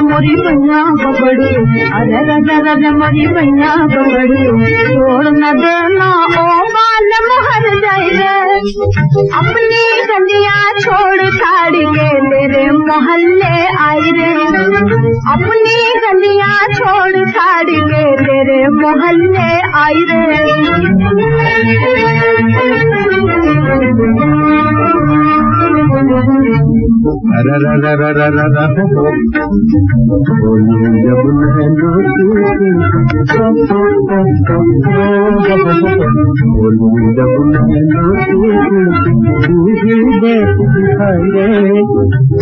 मोरी पैया पकड़ू, अरे रजा मोरी पैया पकड़ू, छोड़ न देना ओ बालम हर जाए, अपनी गलियां छोड़ छाड़ के तेरे मोहल्ले आई रे, अपनी गलियां छोड़ छाड़ के तेरे मोहल्ले आई रे। जब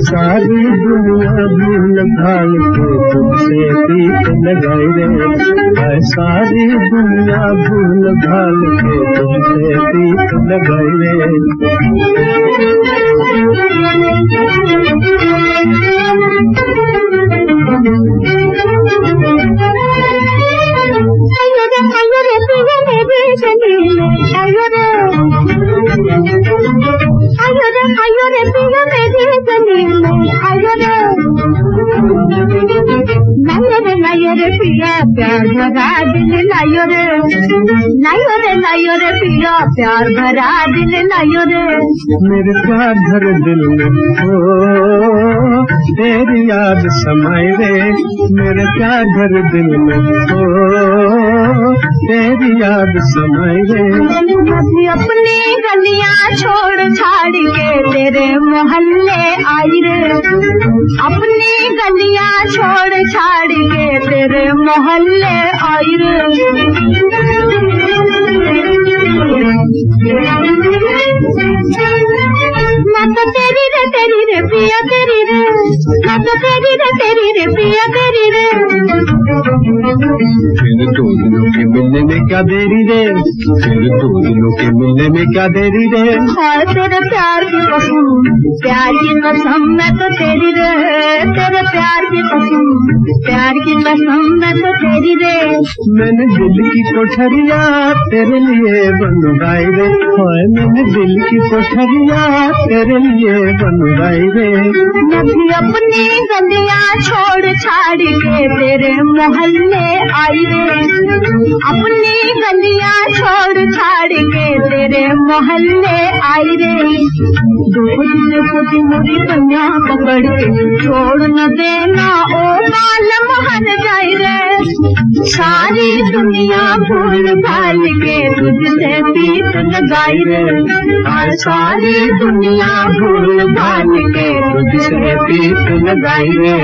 सारी दुनिया भूल भाल के तुमसे प्रीत लगाए रे, सारी दुनिया भूल भाल के तुमसे प्रीत लगाए रे। प्यार भरा दिल लायो रे पिया, प्यार भरा दिल लायो रे। मेरे प्यार भरे दिल में हो तेरी याद समाए रे, मेरे प्यार भरे दिल में हो तेरी याद समाए रे। अपनी गलियां छोड़ छाड़ के तेरे मोहल्ले आई रे, अपनी गलियां छोड़ छाड़ के तेरे मोहल्ले आई रे। मैं तो तेरी रे पिया तेरी रे, मैं तो तेरी रे पिया तेरी रे। फिर दो दिनों के मिलने में क्या देरी रे, फिर दो दिनों के मिलने में क्या देरी रे। हाय तेरे प्यार की कसम, प्यार की कसम मैं तो तेरी रे, तेरे प्यार की कसम, प्यार की कसम मैं तो तेरी रे। मैंने दिल की कोठरिया तेरे लिए बनवाई रे, हाय मैंने दिल की कोठरिया तेरे लिए बनवाई रे। मैं भी अपनी गलियां छोड़ छाड़ के तेरे मोहल्ले आई रे, अपनी गलियां छोड़ छाड़ के तेरे मोहल्ले आई रे। मोरी पैया पकड़ के छोड़ न देना ओ बालम हर जाए रे, सारी दुनिया भूल भाल के तुझसे प्रीत लगाई रे, सारी दुनिया भूल भाल के तुझसे प्रीत लगाई रे।